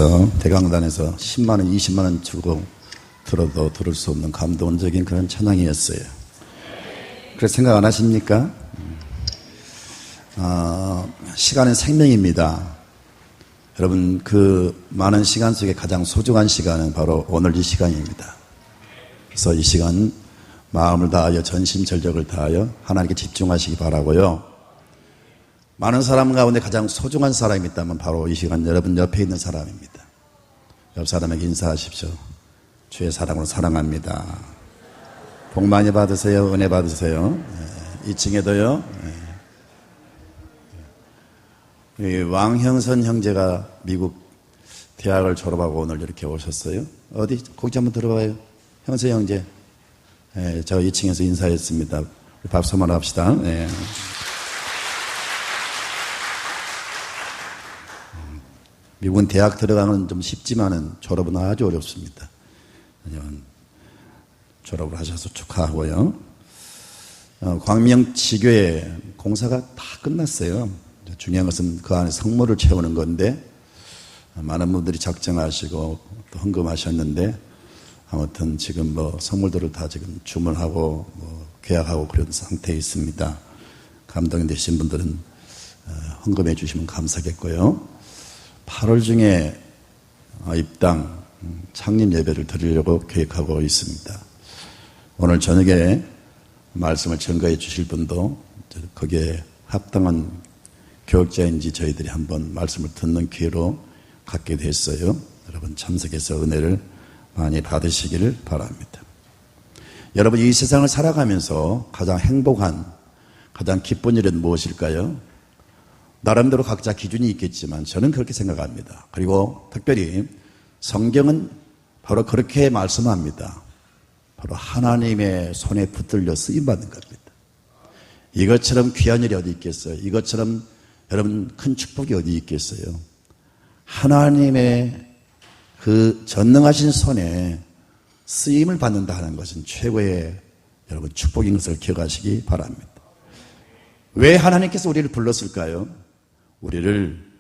앞에서 대강단에서 10만 원, 20만 원 주고 들어도 들을 수 없는 감동적인 그런 찬양이었어요. 그래서 생각 안 하십니까? 시간은 생명입니다. 여러분, 그 많은 시간 속에 가장 소중한 시간은 바로 오늘 이 시간입니다. 그래서 이 시간 마음을 다하여 전심전력을 다하여 하나님께 집중하시기 바라고요. 많은 사람 가운데 가장 소중한 사람이 있다면 바로 이 시간 여러분 옆에 있는 사람입니다. 옆 사람에게 인사하십시오. 주의 사랑으로 사랑합니다. 복 많이 받으세요. 은혜 받으세요. 2층에도요. 왕형선 형제가 미국 대학을 졸업하고 오늘 이렇게 오셨어요. 어디? 거기 한번 들어봐요. 형선 형제. 저 2층에서 인사했습니다. 박수 한번 합시다. 미국은 대학 들어가는 좀 쉽지만은 졸업은 아주 어렵습니다. 졸업을 하셔서 축하하고요. 광명지교회 공사가 다 끝났어요. 중요한 것은 그 안에 성물을 채우는 건데 많은 분들이 작정하시고 또 헌금하셨는데 아무튼 지금 성물들을 다 지금 주문하고 계약하고 그런 상태에 있습니다. 감동이 되신 분들은 헌금해 주시면 감사하겠고요. 8월 중에 입당 창립 예배를 드리려고 계획하고 있습니다. 오늘 저녁에 말씀을 전가해 주실 분도 거기에 합당한 교역자인지 저희들이 한번 말씀을 듣는 기회로 갖게 됐어요. 여러분 참석해서 은혜를 많이 받으시기를 바랍니다. 여러분 이 세상을 살아가면서 가장 행복한, 가장 기쁜 일은 무엇일까요? 나름대로 각자 기준이 있겠지만 저는 그렇게 생각합니다. 그리고 특별히 성경은 바로 그렇게 말씀합니다. 바로 하나님의 손에 붙들려 쓰임받는 겁니다. 이것처럼 귀한 일이 어디 있겠어요? 이것처럼 여러분 큰 축복이 어디 있겠어요? 하나님의 그 전능하신 손에 쓰임을 받는다 하는 것은 최고의 여러분 축복인 것을 기억하시기 바랍니다. 왜 하나님께서 우리를 불렀을까요? 우리를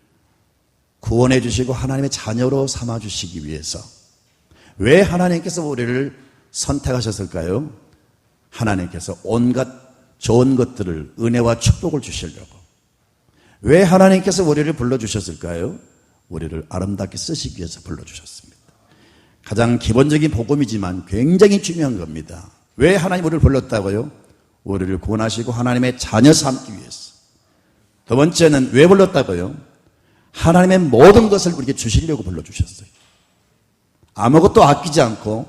구원해 주시고 하나님의 자녀로 삼아 주시기 위해서. 왜 하나님께서 우리를 선택하셨을까요? 하나님께서 온갖 좋은 것들을, 은혜와 축복을 주시려고. 왜 하나님께서 우리를 불러주셨을까요? 우리를 아름답게 쓰시기 위해서 불러주셨습니다. 가장 기본적인 복음이지만 굉장히 중요한 겁니다. 왜 하나님 우리를 불렀다고요? 우리를 구원하시고 하나님의 자녀 삼기 위해서. 두 번째는 왜 불렀다고요? 하나님의 모든 것을 우리에게 주시려고 불러주셨어요. 아무것도 아끼지 않고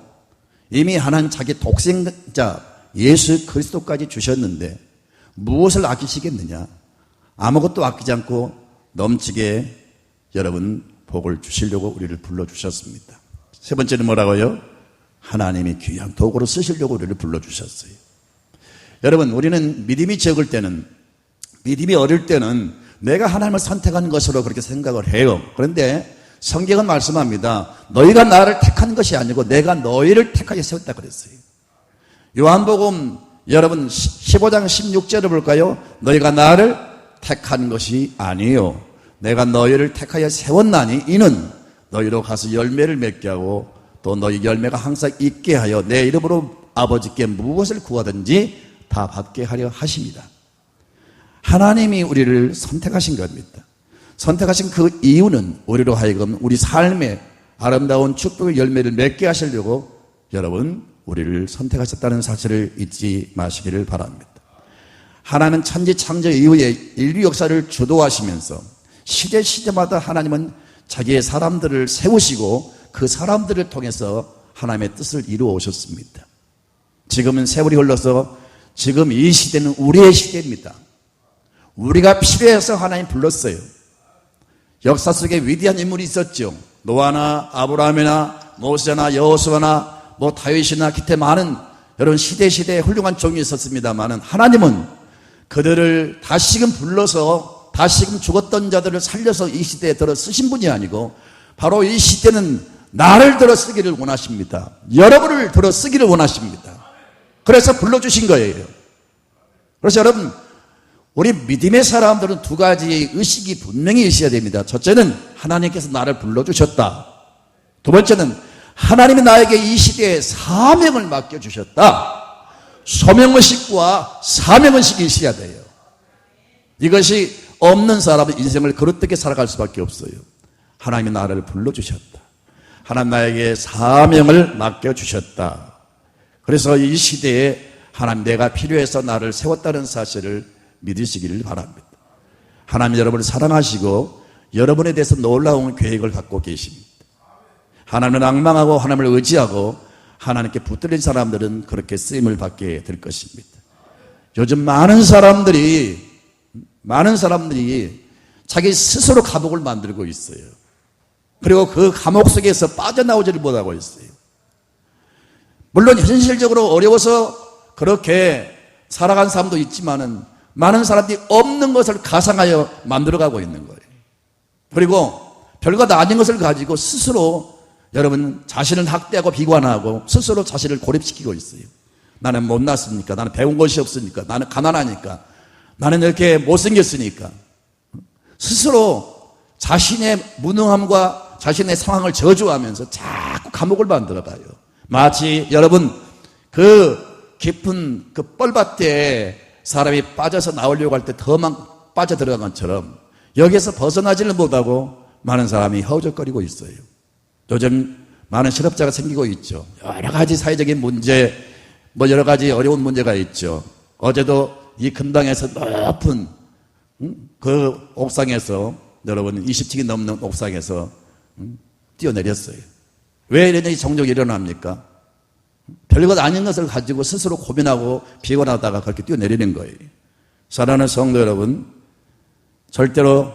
이미 하나님 자기 독생자 예수 그리스도까지 주셨는데 무엇을 아끼시겠느냐? 아무것도 아끼지 않고 넘치게 여러분 복을 주시려고 우리를 불러주셨습니다. 세 번째는 뭐라고요? 하나님이 귀한 도구로 쓰시려고 우리를 불러주셨어요. 여러분 우리는 믿음이 적을 때는, 믿음이 어릴 때는 내가 하나님을 선택한 것으로 그렇게 생각을 해요. 그런데 성경은 말씀합니다. 너희가 나를 택한 것이 아니고 내가 너희를 택하여 세웠다 그랬어요. 요한복음 여러분 15장 16절을 볼까요? 너희가 나를 택한 것이 아니요 내가 너희를 택하여 세웠나니 이는 너희로 가서 열매를 맺게 하고 또 너희 열매가 항상 있게 하여 내 이름으로 아버지께 무엇을 구하든지 다 받게 하려 하십니다. 하나님이 우리를 선택하신 겁니다. 선택하신 그 이유는 우리로 하여금 우리 삶에 아름다운 축복의 열매를 맺게 하시려고 여러분 우리를 선택하셨다는 사실을 잊지 마시기를 바랍니다. 하나님은 천지 창조 이후에 인류 역사를 주도하시면서 시대마다 하나님은 자기의 사람들을 세우시고 그 사람들을 통해서 하나님의 뜻을 이루어 오셨습니다. 지금은 세월이 흘러서 지금 이 시대는 우리의 시대입니다. 우리가 필요해서 하나님 불렀어요. 역사 속에 위대한 인물이 있었죠. 노아나 아브라함이나 모세나 여호수아나 다윗이나 기타 많은 여러분 시대에 훌륭한 종이 있었습니다만은 하나님은 그들을 다시금 불러서 다시금 죽었던 자들을 살려서 이 시대에 들어 쓰신 분이 아니고 바로 이 시대는 나를 들어 쓰기를 원하십니다. 여러분을 들어 쓰기를 원하십니다. 그래서 불러주신 거예요. 그래서 여러분 우리 믿음의 사람들은 두 가지의 의식이 분명히 있어야 됩니다. 첫째는 하나님께서 나를 불러주셨다. 두 번째는 하나님이 나에게 이 시대에 사명을 맡겨주셨다. 소명의식과 사명의식이 있어야 돼요. 이것이 없는 사람은 인생을 그릇되게 살아갈 수밖에 없어요. 하나님이 나를 불러주셨다. 하나님 나에게 사명을 맡겨주셨다. 그래서 이 시대에 하나님 내가 필요해서 나를 세웠다는 사실을 믿으시기를 바랍니다. 하나님 여러분을 사랑하시고 여러분에 대해서 놀라운 계획을 갖고 계십니다. 하나님을 낭망하고 하나님을 의지하고 하나님께 붙들린 사람들은 그렇게 쓰임을 받게 될 것입니다. 요즘 많은 사람들이 자기 스스로 감옥을 만들고 있어요. 그리고 그 감옥 속에서 빠져나오지를 못하고 있어요. 물론 현실적으로 어려워서 그렇게 살아간 사람도 있지만은 많은 사람들이 없는 것을 가상하여 만들어가고 있는 거예요. 그리고 별것 아닌 것을 가지고 스스로 여러분 자신을 학대하고 비관하고 스스로 자신을 고립시키고 있어요. 나는 못났으니까, 나는 배운 것이 없으니까, 나는 가난하니까, 나는 이렇게 못생겼으니까 스스로 자신의 무능함과 자신의 상황을 저주하면서 자꾸 감옥을 만들어가요. 마치 여러분 그 깊은 그 뻘밭에 사람이 빠져서 나오려고 할 때 더만 빠져들어간 것처럼 여기에서 벗어나지를 못하고 많은 사람이 허우적거리고 있어요. 요즘 많은 실업자가 생기고 있죠. 여러 가지 사회적인 문제, 여러 가지 어려운 문제가 있죠. 어제도 이 금당에서 높은 그 옥상에서 여러분 20층이 넘는 옥상에서 뛰어내렸어요. 왜 이런 정적이 일어납니까? 별것 아닌 것을 가지고 스스로 고민하고 비관하다가 그렇게 뛰어내리는 거예요. 사랑하는 성도 여러분, 절대로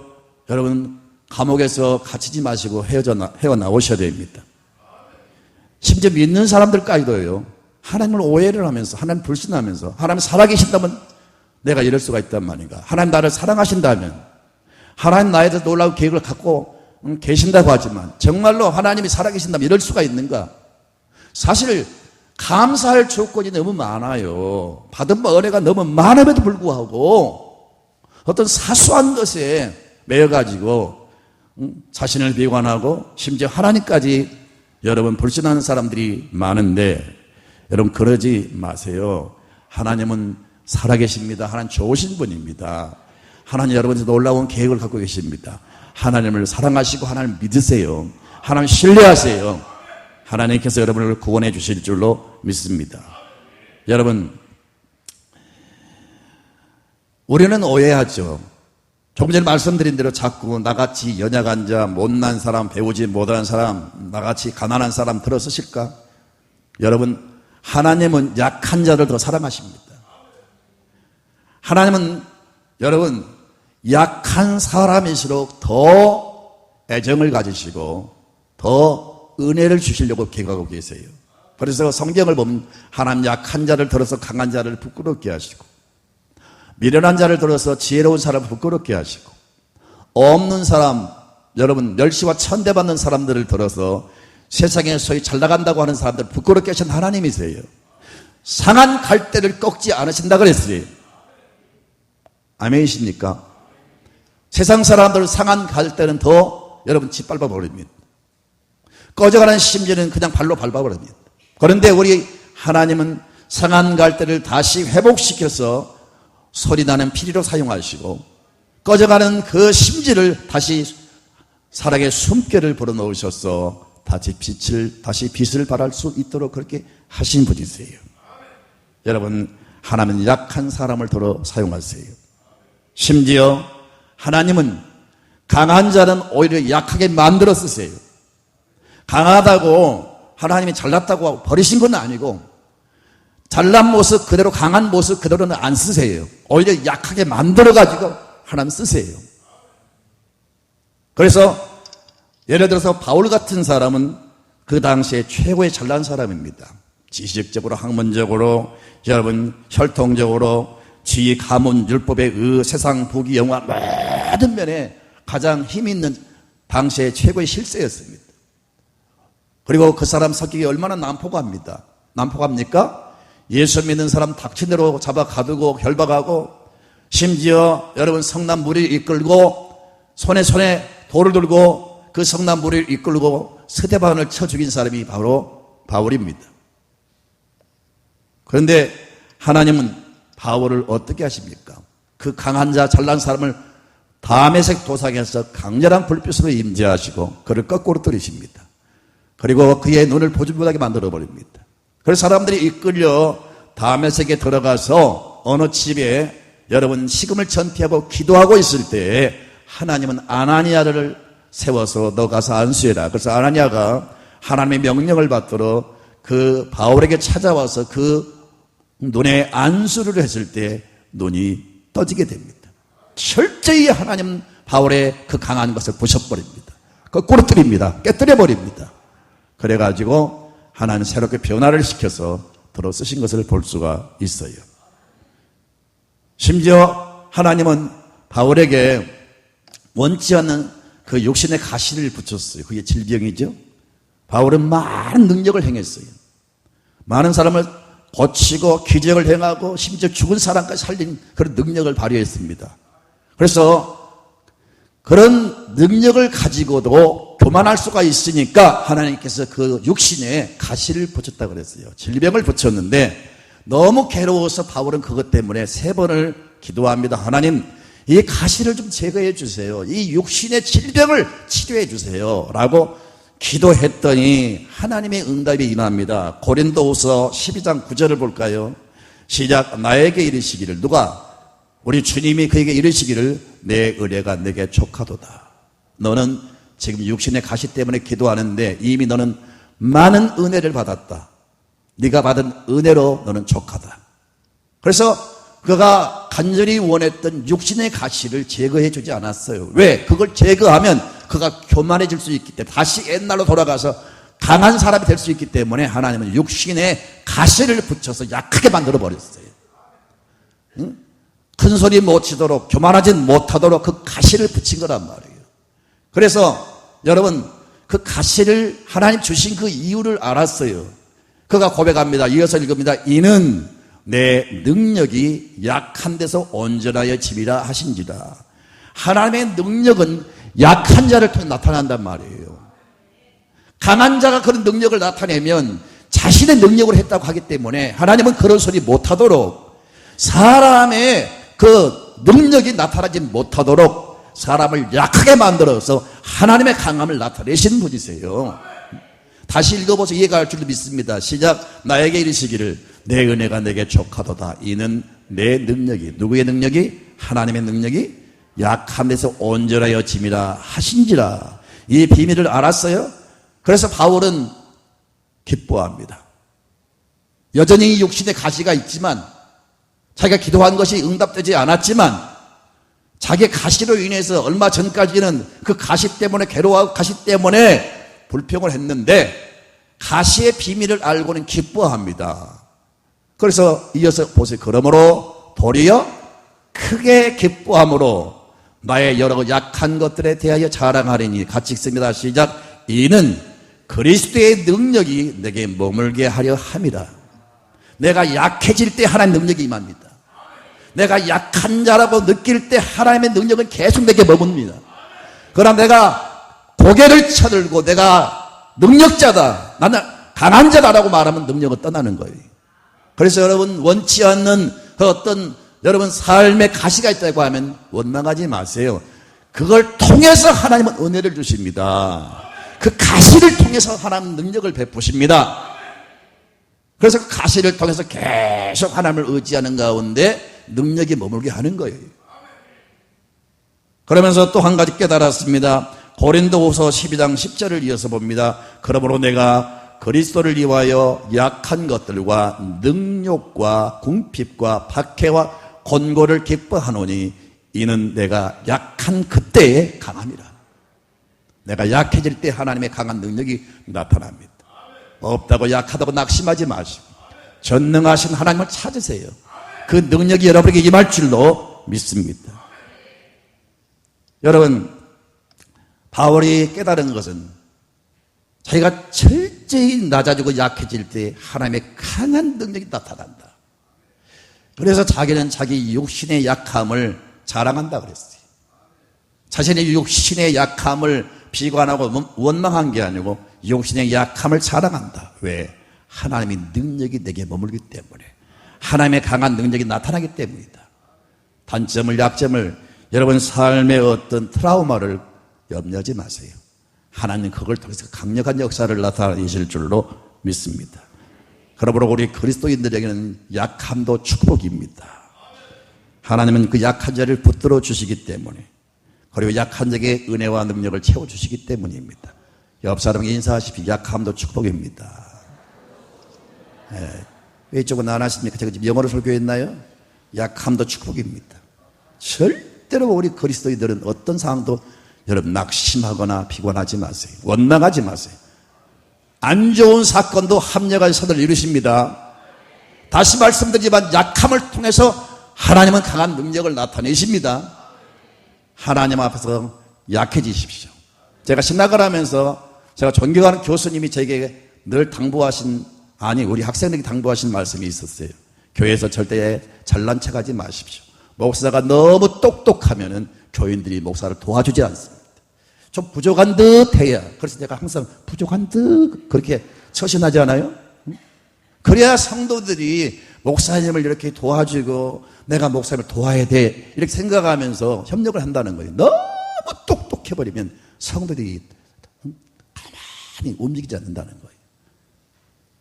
여러분 감옥에서 갇히지 마시고 헤어나오셔야 됩니다. 심지어 믿는 사람들까지도요, 하나님을 오해를 하면서, 하나님 불신하면서, 하나님 살아계신다면 내가 이럴 수가 있단 말인가. 하나님 나를 사랑하신다면, 하나님 나에 대해서 놀라운 계획을 갖고 계신다고 하지만 정말로 하나님이 살아계신다면 이럴 수가 있는가. 사실 감사할 조건이 너무 많아요. 받은 은혜가 너무 많음에도 불구하고 어떤 사소한 것에 매여가지고 자신을 비관하고 심지어 하나님까지 여러분 불신하는 사람들이 많은데, 여러분 그러지 마세요. 하나님은 살아계십니다. 하나님 좋으신 분입니다. 하나님 여러분에서 놀라운 계획을 갖고 계십니다. 하나님을 사랑하시고 하나님을 믿으세요. 하나님 신뢰하세요. 하나님께서 여러분을 구원해 주실 줄로 믿습니다. 여러분, 우리는 오해하죠. 조금 전에 말씀드린 대로 자꾸 나같이 연약한 자, 못난 사람, 배우지 못한 사람, 나같이 가난한 사람 들어서실까? 여러분, 하나님은 약한 자를 더 사랑하십니다. 하나님은 여러분 약한 사람일수록 더 애정을 가지시고 더 은혜를 주시려고 계획하고 계세요. 그래서 성경을 보면 하나님 약한 자를 들어서 강한 자를 부끄럽게 하시고, 미련한 자를 들어서 지혜로운 사람을 부끄럽게 하시고, 없는 사람, 여러분 멸시와 천대받는 사람들을 들어서 세상에 소위 잘 나간다고 하는 사람들을 부끄럽게 하신 하나님이세요. 상한 갈대를 꺾지 않으신다 그랬어요. 아멘이십니까? 세상 사람들 상한 갈대는 더 여러분 짓밟아 버립니다. 꺼져가는 심지는 그냥 발로 밟아버립니다. 그런데 우리 하나님은 상한 갈대를 다시 회복시켜서 소리나는 피리로 사용하시고, 꺼져가는 그 심지를 다시 사랑의 숨결을 불어넣으셔서 다시 빛을 발할 수 있도록 그렇게 하신 분이세요. 여러분, 하나님은 약한 사람을 더러 사용하세요. 심지어 하나님은 강한 자는 오히려 약하게 만들어 쓰세요. 강하다고 하나님이 잘났다고 버리신 건 아니고, 잘난 모습 그대로, 강한 모습 그대로는 안 쓰세요. 오히려 약하게 만들어가지고 하나님 쓰세요. 그래서 예를 들어서 바울 같은 사람은 그 당시에 최고의 잘난 사람입니다. 지식적으로, 학문적으로, 여러분 혈통적으로, 지위, 가문, 율법의 의, 세상 부귀, 영화 모든 면에 가장 힘 있는 당시의 최고의 실세였습니다. 그리고 그 사람 성격이 얼마나 난폭합니까? 예수 믿는 사람 닥친 대로 잡아 가두고 결박하고 심지어 여러분 성난 무리를 이끌고 손에 돌을 들고 그 성난 무리를 이끌고 스데반을 쳐 죽인 사람이 바로 바울입니다. 그런데 하나님은 바울을 어떻게 하십니까? 그 강한 자 잘난 사람을 다메섹 도상에서 강렬한 불빛으로 임재하시고 그를 거꾸로 들이십니다. 그리고 그의 눈을 보지 못하게 만들어버립니다. 그래서 사람들이 이끌려 다메섹에 들어가서 어느 집에 여러분 식음을 전폐하고 기도하고 있을 때 하나님은 아나니아를 세워서 너 가서 안수해라. 그래서 아나니아가 하나님의 명령을 받들어 그 바울에게 찾아와서 그 눈에 안수를 했을 때 눈이 떠지게 됩니다. 철저히 하나님 바울의 그 강한 것을 부셔버립니다. 거꾸로 뜨립니다. 깨뜨려버립니다. 그래가지고 하나님 새롭게 변화를 시켜서 들어 쓰신 것을 볼 수가 있어요. 심지어 하나님은 바울에게 원치 않는 그 육신의 가시를 붙였어요. 그게 질병이죠. 바울은 많은 능력을 행했어요. 많은 사람을 고치고 기적을 행하고 심지어 죽은 사람까지 살린 그런 능력을 발휘했습니다. 그래서 그런 능력을 가지고도 교만할 수가 있으니까 하나님께서 그 육신에 가시를 붙였다고 그랬어요. 질병을 붙였는데 너무 괴로워서 바울은 그것 때문에 3번을 기도합니다. 하나님, 이 가시를 좀 제거해 주세요. 이 육신의 질병을 치료해 주세요. 라고 기도했더니 하나님의 응답이 임합니다. 고린도후서 12장 9절을 볼까요? 시작. 나에게 이르시기를, 누가? 우리 주님이 그에게 이르시기를, 내 은혜가 내게 족하도다. 너는 지금 육신의 가시 때문에 기도하는데 이미 너는 많은 은혜를 받았다. 네가 받은 은혜로 너는 족하다. 그래서 그가 간절히 원했던 육신의 가시를 제거해 주지 않았어요. 왜? 그걸 제거하면 그가 교만해질 수 있기 때문에, 다시 옛날로 돌아가서 강한 사람이 될 수 있기 때문에 하나님은 육신의 가시를 붙여서 약하게 만들어 버렸어요. 응? 큰 소리 못 치도록, 교만하진 못하도록 그 가시를 붙인 거란 말이에요. 그래서 여러분, 그 가시를 하나님 주신 그 이유를 알았어요. 그가 고백합니다. 이어서 읽습니다. 이는 내 능력이 약한 데서 온전하여 짐이라 하신지라. 하나님의 능력은 약한 자를 통해 나타난단 말이에요. 강한 자가 그런 능력을 나타내면 자신의 능력으로 했다고 하기 때문에 하나님은 그런 소리 못하도록, 사람의 그 능력이 나타나지 못하도록 사람을 약하게 만들어서 하나님의 강함을 나타내신 분이세요. 다시 읽어보서 이해가 할 줄로 믿습니다. 시작. 나에게 이르시기를, 내 은혜가 내게 족하도다. 이는 내 능력이, 누구의 능력이? 하나님의 능력이 약한 데서 온전하여 짐이라 하신지라. 이 비밀을 알았어요. 그래서 바울은 기뻐합니다. 여전히 육신의 가시가 있지만, 자기가 기도한 것이 응답되지 않았지만, 자기 가시로 인해서 얼마 전까지는 그 가시 때문에 괴로워하고 가시 때문에 불평을 했는데 가시의 비밀을 알고는 기뻐합니다. 그래서 이어서 보세요. 그러므로 도리어 크게 기뻐함으로 나의 여러 약한 것들에 대하여 자랑하리니. 같이 읽습니다. 시작. 이는 그리스도의 능력이 내게 머물게 하려 함이라. 내가 약해질 때 하나님의 능력이 임합니다. 내가 약한 자라고 느낄 때 하나님의 능력은 계속 내게 머뭅니다. 그러나 내가 고개를 쳐들고 내가 능력자다, 나는 강한 자다라고 말하면 능력은 떠나는 거예요. 그래서 여러분, 원치 않는 어떤 여러분 삶의 가시가 있다고 하면 원망하지 마세요. 그걸 통해서 하나님은 은혜를 주십니다. 그 가시를 통해서 하나님 능력을 베푸십니다. 그래서 그 가시를 통해서 계속 하나님을 의지하는 가운데 능력이 머물게 하는 거예요. 그러면서 또 한 가지 깨달았습니다. 고린도후서 12장 10절을 이어서 봅니다. 그러므로 내가 그리스도를 위하여 약한 것들과 능욕과 궁핍과 박해와 곤고를 기뻐하노니 이는 내가 약한 그때에 강함이라. 내가 약해질 때 하나님의 강한 능력이 나타납니다. 없다고 약하다고 낙심하지 마시고 전능하신 하나님을 찾으세요. 그 능력이 여러분에게 임할 줄로 믿습니다. 여러분, 바울이 깨달은 것은 자기가 철저히 낮아지고 약해질 때 하나님의 강한 능력이 나타난다. 그래서 자기는 자기 육신의 약함을 자랑한다 그랬어요. 자신의 육신의 약함을 비관하고 원망한 게 아니고 육신의 약함을 자랑한다. 왜? 하나님의 능력이 내게 머물기 때문에, 하나님의 강한 능력이 나타나기 때문이다. 단점을, 약점을, 여러분 삶의 어떤 트라우마를 염려하지 마세요. 하나님 그걸 통해서 강력한 역사를 나타내실 줄로 믿습니다. 그러므로 우리 그리스도인들에게는 약함도 축복입니다. 하나님은 그 약한 자를 붙들어 주시기 때문에, 그리고 약한 자에게 은혜와 능력을 채워주시기 때문입니다. 옆 사람에게 인사하십시오. 약함도 축복입니다. 왜 이쪽은 안 하십니까? 제가 지금 영어로 설교했나요? 약함도 축복입니다. 절대로 우리 그리스도인들은 어떤 상황도 여러분 낙심하거나 비관하지 마세요. 원망하지 마세요. 안 좋은 사건도 합력한 선을 이루십니다. 다시 말씀드리지만 약함을 통해서 하나님은 강한 능력을 나타내십니다. 하나님 앞에서 약해지십시오. 제가 신학을 하면서 제가 존경하는 교수님이 저에게 늘 당부하신, 아니 우리 학생들에게 당부하신 말씀이 있었어요. 교회에서 절대 잘난 척하지 마십시오. 목사가 너무 똑똑하면은 교인들이 목사를 도와주지 않습니다. 좀 부족한 듯 해야. 그래서 제가 항상 부족한 듯 그렇게 처신하지 않아요? 그래야 성도들이 목사님을 이렇게 도와주고 내가 목사님을 도와야 돼 이렇게 생각하면서 협력을 한다는 거예요. 너무 똑똑해버리면 성도들이 가만히 움직이지 않는다는 거예요.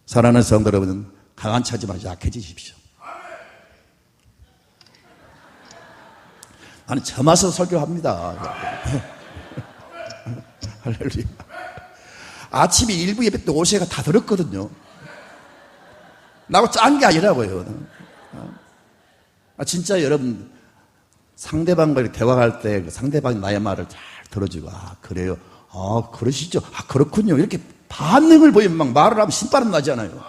사랑하는 성도 여러분, 강한 차지 마시고 약해지십시오. 나는 저마서 설교합니다. 할렐루야. 아침에 일부 예배 때 오세가 다 들었거든요. 나하고 짠 게 아니라고요. 진짜 여러분, 상대방과 대화할 때 상대방이 나의 말을 잘 들어주고, 그래요. 그러시죠. 그렇군요. 이렇게 반응을 보이면 막 말을 하면 신바람 나잖아요.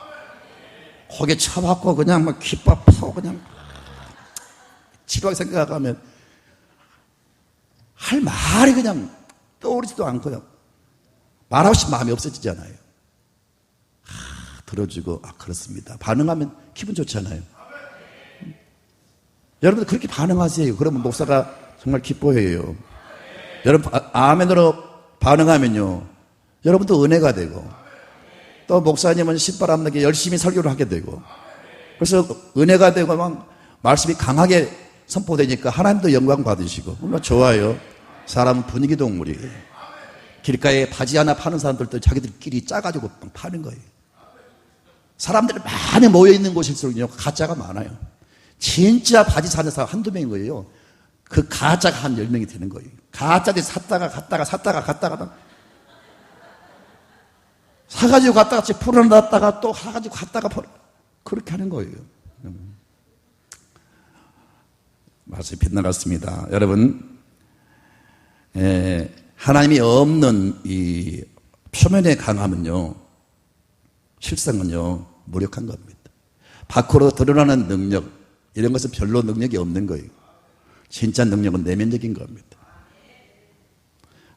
고개 쳐박고 그냥 막 귓밥하고 그냥 지루하게 생각하면 할 말이 그냥 떠오르지도 않고요. 말하고 싶은 마음이 없어지잖아요. 들어주고, 그렇습니다. 반응하면 기분 좋잖아요. 여러분들 그렇게 반응하세요. 그러면 목사가 정말 기뻐해요. 여러분, 아멘으로 반응하면요, 여러분도 은혜가 되고, 또 목사님은 신바람 나게 열심히 설교를 하게 되고, 그래서 은혜가 되고 막 말씀이 강하게 선포되니까 하나님도 영광 받으시고, 정말 좋아요. 사람은 분위기 동물이에요. 길가에 바지 하나 파는 사람들도 자기들끼리 짜가지고 파는 거예요. 사람들이 많이 모여있는 곳일수록요, 가짜가 많아요. 진짜 바지 사는 사람 한두 명인 거예요. 그 가짜가 한 10명이 되는 거예요. 가짜들이 샀다가 갔다가 샀다가 갔다가 사가지고 갔다가 풀어놨다가 또 사가지고 갔다가 그렇게 하는 거예요. 말씀이 빗나갔습니다. 여러분, 하나님이 없는 이 표면의 강함은요, 실상은요, 무력한 겁니다. 밖으로 드러나는 능력, 이런 것은 별로 능력이 없는 거예요. 진짜 능력은 내면적인 겁니다.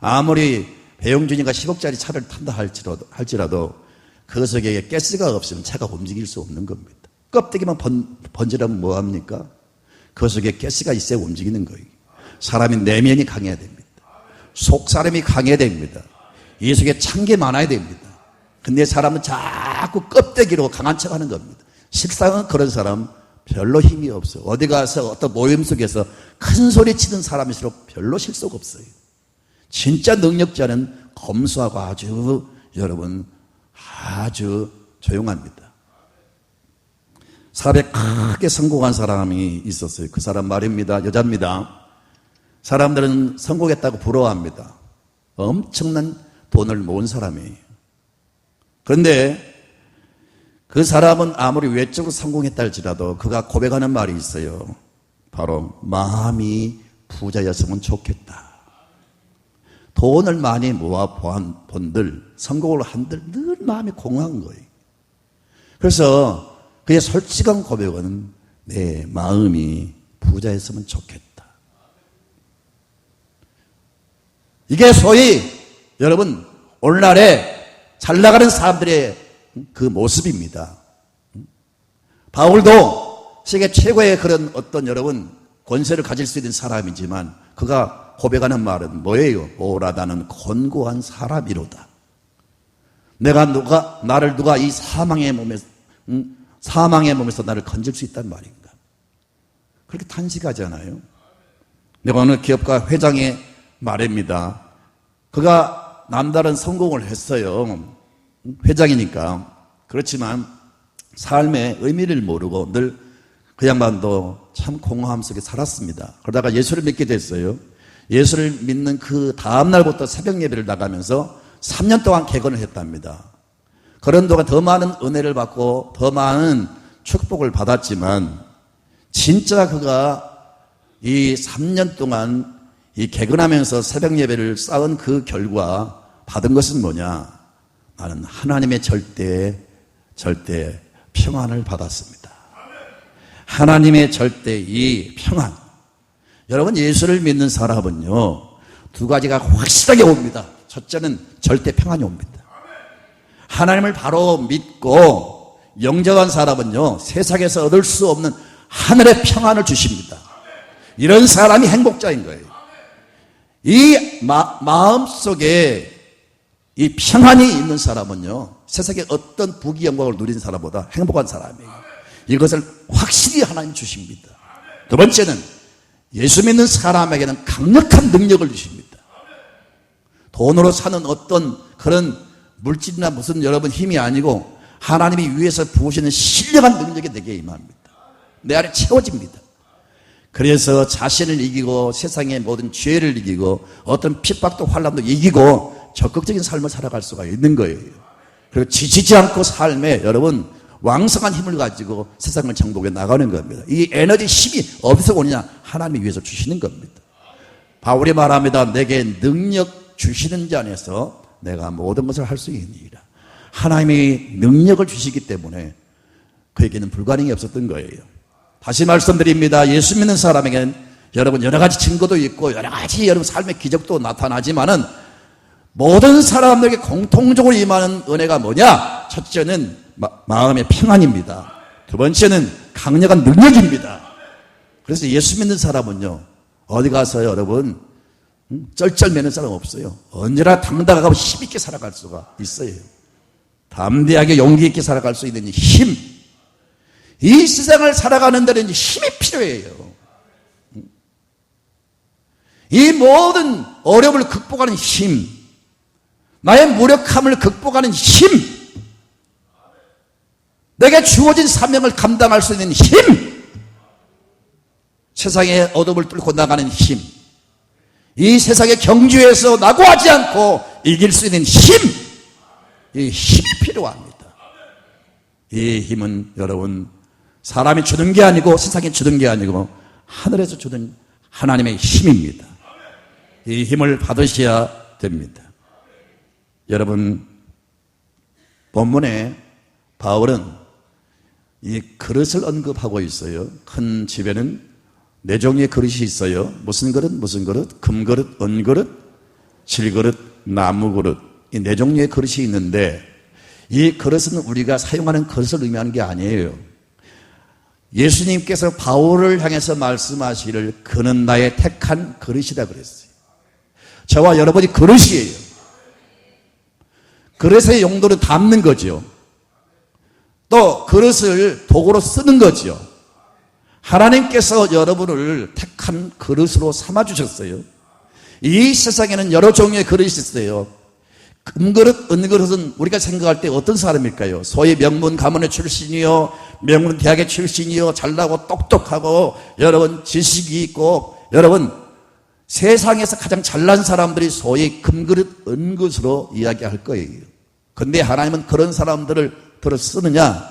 아무리 배용준이가 10억짜리 차를 탄다 할지라도 그 속에 가스가 없으면 차가 움직일 수 없는 겁니다. 껍데기만 번지라면 뭐합니까? 그 속에 가스가 있어야 움직이는 거예요. 사람이 내면이 강해야 됩니다. 속 사람이 강해야 됩니다. 이 속에 찬 게 많아야 됩니다. 근데 사람은 자꾸 껍데기로 강한 척 하는 겁니다. 실상은 그런 사람 별로 힘이 없어요. 어디 가서 어떤 모임 속에서 큰 소리 치는 사람일수록 별로 실속 없어요. 진짜 능력자는 검소하고 아주 여러분 아주 조용합니다. 사업에 크게 성공한 사람이 있었어요. 그 사람 말입니다. 여자입니다. 사람들은 성공했다고 부러워합니다. 엄청난 돈을 모은 사람이에요. 그런데 그 사람은 아무리 외적으로 성공했다 할지라도 그가 고백하는 말이 있어요. 바로 마음이 부자였으면 좋겠다. 돈을 많이 모아 본들, 성공을 한들 늘 마음이 공허한 거예요. 그래서 그의 솔직한 고백은 내 마음이 부자였으면 좋겠다. 이게 소위 여러분 오늘날에 잘 나가는 사람들의 그 모습입니다. 바울도 세계 최고의 그런 어떤 여러분 권세를 가질 수 있는 사람이지만 그가 고백하는 말은 뭐예요? 오라 나는 곤고한 사람이로다. 나를 누가 이 사망의 몸에서 나를 건질 수 있단 말인가? 그렇게 탄식하잖아요. 내가 어느 기업가 회장의 말입니다. 그가 남다른 성공을 했어요. 회장이니까. 그렇지만 삶의 의미를 모르고 늘 그 양반도 참 공허함 속에 살았습니다. 그러다가 예수를 믿게 됐어요. 예수를 믿는 그 다음날부터 새벽 예배를 나가면서 3년 동안 개건을 했답니다. 그런 동안 더 많은 은혜를 받고 더 많은 축복을 받았지만 진짜 그가 이 3년 동안 이 개건하면서 새벽 예배를 쌓은 그 결과 받은 것은 뭐냐? 나는 하나님의 절대 평안을 받았습니다. 하나님의 절대 이 평안. 여러분 예수를 믿는 사람은요 두 가지가 확실하게 옵니다. 첫째는 절대 평안이 옵니다. 하나님을 바로 믿고 영접한 사람은요 세상에서 얻을 수 없는 하늘의 평안을 주십니다. 이런 사람이 행복자인 거예요. 이 마음속에 이 평안이 있는 사람은요 세상의 어떤 부귀 영광을 누린 사람보다 행복한 사람이에요. 이것을 확실히 하나님 주십니다. 두 번째는 예수 믿는 사람에게는 강력한 능력을 주십니다. 돈으로 사는 어떤 그런 물질이나 무슨 여러분 힘이 아니고 하나님이 위에서 부으시는 신령한 능력이 내게 임합니다. 내 안에 채워집니다. 그래서 자신을 이기고 세상의 모든 죄를 이기고 어떤 핍박도 환난도 이기고 적극적인 삶을 살아갈 수가 있는 거예요. 그리고 지치지 않고 삶에 여러분 왕성한 힘을 가지고 세상을 정복해 나가는 겁니다. 이 에너지 힘이 어디서 오느냐? 하나님이 위해서 주시는 겁니다. 바울이 말합니다. 내게 능력 주시는 자 안에서 내가 모든 것을 할 수 있느니라. 하나님이 능력을 주시기 때문에 그에게는 불가능이 없었던 거예요. 다시 말씀드립니다. 예수 믿는 사람에게는 여러분 여러 가지 증거도 있고 여러 가지 여러분 삶의 기적도 나타나지만은 모든 사람들에게 공통적으로 임하는 은혜가 뭐냐? 첫째는 마음의 평안입니다. 두 번째는 강력한 능력입니다. 그래서 예수 믿는 사람은요 어디 가서 여러분 쩔쩔매는 사람 없어요. 언제나 당당하고 힘있게 살아갈 수가 있어요. 담대하게 용기 있게 살아갈 수 있는 힘. 이 세상을 살아가는 데는 힘이 필요해요. 이 모든 어려움을 극복하는 힘, 나의 무력함을 극복하는 힘, 내게 주어진 사명을 감당할 수 있는 힘, 세상의 어둠을 뚫고 나가는 힘, 이 세상의 경주에서 낙오하지 않고 이길 수 있는 힘, 이 힘이 필요합니다. 이 힘은 여러분 사람이 주는 게 아니고 세상이 주는 게 아니고 하늘에서 주는 하나님의 힘입니다. 이 힘을 받으셔야 됩니다. 여러분 본문에 바울은 이 그릇을 언급하고 있어요. 큰 집에는 네 종류의 그릇이 있어요. 무슨 그릇? 무슨 그릇? 금그릇, 은그릇, 질그릇, 나무그릇. 이 네 종류의 그릇이 있는데 이 그릇은 우리가 사용하는 그릇을 의미하는 게 아니에요. 예수님께서 바울을 향해서 말씀하시기를 그는 나의 택한 그릇이다 그랬어요. 저와 여러분이 그릇이에요. 그릇의 용도를 담는 거죠. 또 그릇을 도구로 쓰는 거죠. 하나님께서 여러분을 택한 그릇으로 삼아주셨어요. 이 세상에는 여러 종류의 그릇이 있어요. 금그릇, 은그릇은 우리가 생각할 때 어떤 사람일까요? 소위 명문 가문의 출신이요, 명문 대학의 출신이요, 잘나고 똑똑하고 여러분 지식이 있고 여러분 세상에서 가장 잘난 사람들이 소위 금그릇, 은그릇으로 이야기할 거예요. 근데 하나님은 그런 사람들을 들어 쓰느냐?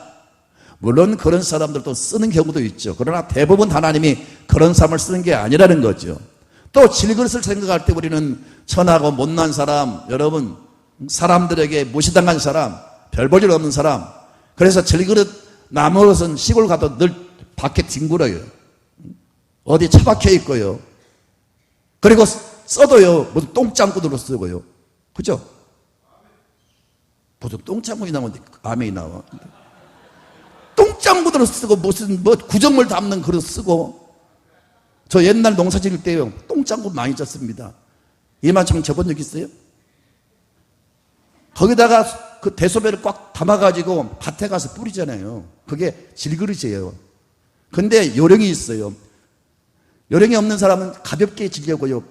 물론 그런 사람들도 쓰는 경우도 있죠. 그러나 대부분 하나님이 그런 사람을 쓰는 게 아니라는 거죠. 또 질그릇을 생각할 때 우리는 천하고 못난 사람, 여러분 사람들에게 무시당한 사람, 별 볼 일 없는 사람. 그래서 질그릇, 나무그릇은 시골 가도 늘 밖에 뒹굴어요. 어디 처박혀 있고요. 그리고 써도요 무슨 똥장구들로 쓰고요. 그죠? 무슨 똥장군이 나오는데 아멘이 나와. 똥장구들을 쓰고 무슨 구정물 담는 그릇 쓰고. 저 옛날 농사 지을 때요 똥장구 많이 쪘습니다. 이만큼 접은 적 있어요? 거기다가 그 대소배를 꽉 담아가지고 밭에 가서 뿌리잖아요. 그게 질그릇이에요. 근데 요령이 있어요. 요령이 없는 사람은 가볍게 지려고요.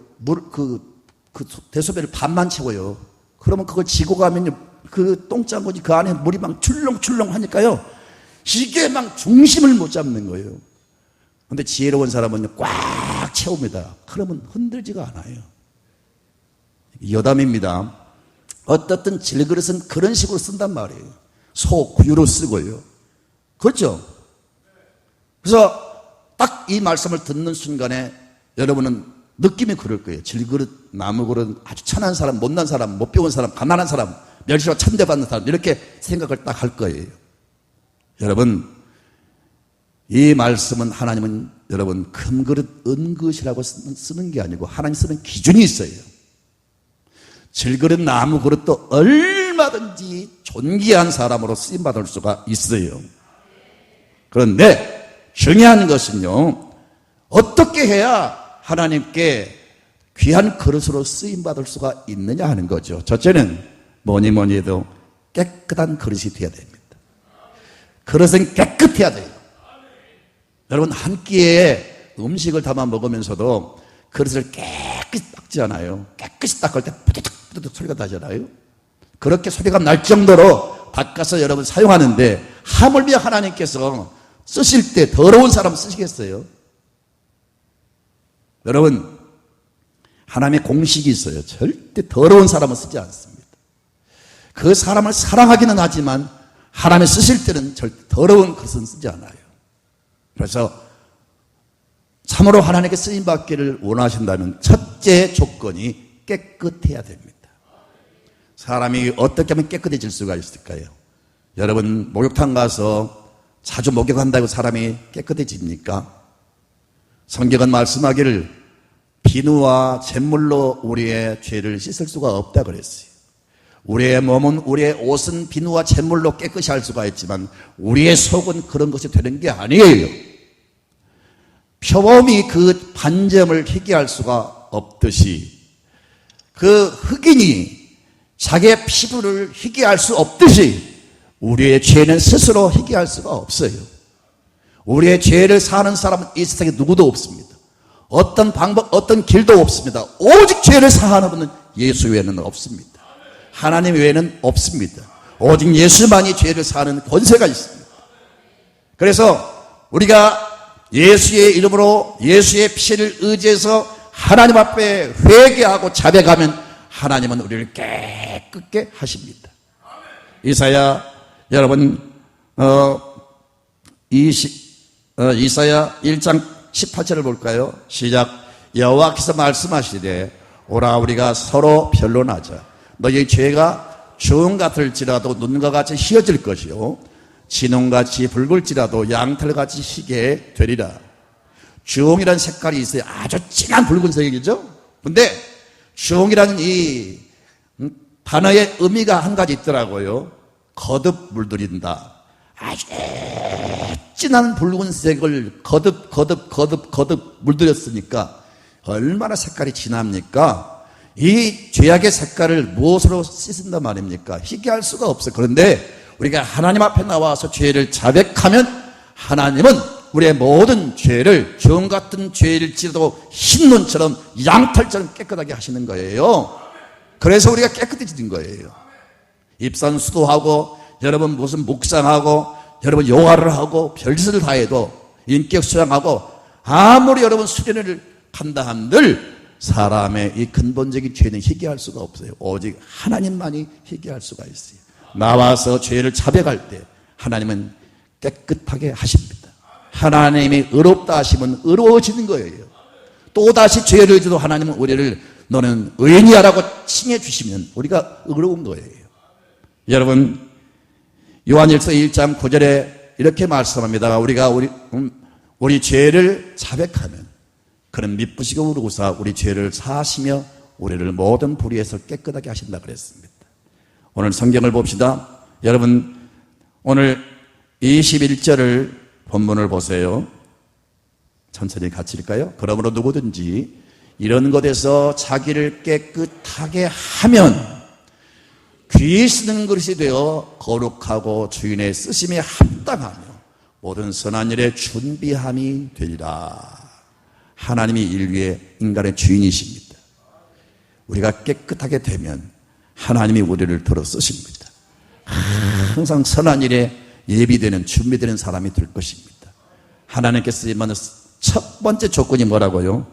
대소배를 반만 채워요. 그러면 그걸 지고 가면요. 그 똥장구지 그 안에 물이 막 출렁출렁 하니까요. 이게 막 중심을 못 잡는 거예요. 근데 지혜로운 사람은 꽉 채웁니다. 그러면 흔들지가 않아요. 여담입니다. 어떻든 질그릇은 그런 식으로 쓴단 말이에요. 소 구유로 쓰고요. 그렇죠? 그래서 딱 이 말씀을 듣는 순간에 여러분은 느낌이 그럴 거예요. 질그릇, 나무그릇, 아주 천한 사람, 못난 사람, 못 배운 사람, 가난한 사람, 멸시와 천대받는 사람 이렇게 생각을 딱 할 거예요. 여러분 이 말씀은 하나님은 여러분 금그릇, 은그릇이라고 쓰는 게 아니고 하나님 쓰는 기준이 있어요. 질그릇, 나무그릇도 얼마든지 존귀한 사람으로 쓰임받을 수가 있어요. 그런데 중요한 것은요 어떻게 해야 하나님께 귀한 그릇으로 쓰임받을 수가 있느냐 하는 거죠. 첫째는 뭐니 해도 깨끗한 그릇이 되어야 됩니다. 그릇은 깨끗해야 돼요. 여러분 한 끼에 음식을 담아 먹으면서도 그릇을 깨끗이 닦지 않아요. 깨끗이 닦을 때 뿌드득 소리가 나잖아요. 그렇게 소리가 날 정도로 닦아서 여러분 사용하는데 하물며 하나님께서 쓰실 때 더러운 사람 쓰시겠어요? 여러분 하나님의 공식이 있어요. 절대 더러운 사람은 쓰지 않습니다. 그 사람을 사랑하기는 하지만 하나님이 쓰실 때는 절대 더러운 것은 쓰지 않아요. 그래서 참으로 하나님께 쓰임받기를 원하신다면 첫째 조건이 깨끗해야 됩니다. 사람이 어떻게 하면 깨끗해질 수가 있을까요? 여러분 목욕탕 가서 자주 목욕한다고 사람이 깨끗해집니까? 성경은 말씀하기를 비누와 잿물로 우리의 죄를 씻을 수가 없다 그랬어요. 우리의 몸은, 우리의 옷은 비누와 잿물로 깨끗이 할 수가 있지만 우리의 속은 그런 것이 되는 게 아니에요. 표범이 그 반점을 희귀할 수가 없듯이 그 흑인이 자기의 피부를 희귀할 수 없듯이 우리의 죄는 스스로 희귀할 수가 없어요. 우리의 죄를 사는 사람은 이 세상에 누구도 없습니다. 어떤 방법, 어떤 길도 없습니다. 오직 죄를 사하는 분은 예수 외에는 없습니다. 하나님 외에는 없습니다. 오직 예수만이 죄를 사하는 권세가 있습니다. 그래서 우리가 예수의 이름으로 예수의 피를 의지해서 하나님 앞에 회개하고 자백하면 하나님은 우리를 깨끗게 하십니다. 이사야 여러분 이사야 1장 18절을 볼까요? 시작. 여호와께서 말씀하시되 오라 우리가 서로 변론하자. 너희 죄가 주홍 같을지라도 눈과 같이 희어질 것이요 진홍같이 붉을지라도 양털같이 희게 되리라. 주홍이라는 색깔이 있어요. 아주 진한 붉은색이죠. 근데 주홍이라는 이 단어의 의미가 한 가지 있더라고요. 거듭 물들인다. 아주 진한 붉은색을 거듭 물들였으니까 얼마나 색깔이 진합니까? 이 죄악의 색깔을 무엇으로 씻는단 말입니까? 희귀할 수가 없어요. 그런데 우리가 하나님 앞에 나와서 죄를 자백하면 하나님은 우리의 모든 죄를 정 같은 죄일지라도 흰눈처럼 양털처럼 깨끗하게 하시는 거예요. 그래서 우리가 깨끗해지는 거예요. 입산수도하고 여러분 무슨 묵상하고 여러분 요하를 하고 별짓을 다 해도 인격 수양하고 아무리 여러분 수련을 한다 한들 사람의 이 근본적인 죄는 희귀할 수가 없어요. 오직 하나님만이 희귀할 수가 있어요. 나와서 죄를 자백할 때 하나님은 깨끗하게 하십니다. 하나님이 의롭다 하시면 의로워지는 거예요. 또다시 죄를 지도 하나님은 우리를 너는 의인이야라고 칭해 주시면 우리가 의로운 거예요. 여러분 요한일서 1장 9절에 이렇게 말씀합니다. 우리가 우리 죄를 자백하면 그는 미쁘시고 우르고사 우리 죄를 사하시며 우리를 모든 불의에서 깨끗하게 하신다 그랬습니다. 오늘 성경을 봅시다. 여러분 오늘 21절을 본문을 보세요. 천천히 같이 읽을까요? 그러므로 누구든지 이런 것에서 자기를 깨끗하게 하면 귀히 쓰는 그릇이 되어 거룩하고 주인의 쓰심에 합당하며 모든 선한 일에 준비함이 되리라. 하나님이 인류의 인간의 주인이십니다. 우리가 깨끗하게 되면 하나님이 우리를 들어 쓰십니다. 항상 선한 일에 예비되는 준비되는 사람이 될 것입니다. 하나님께서 임하는 첫 번째 조건이 뭐라고요?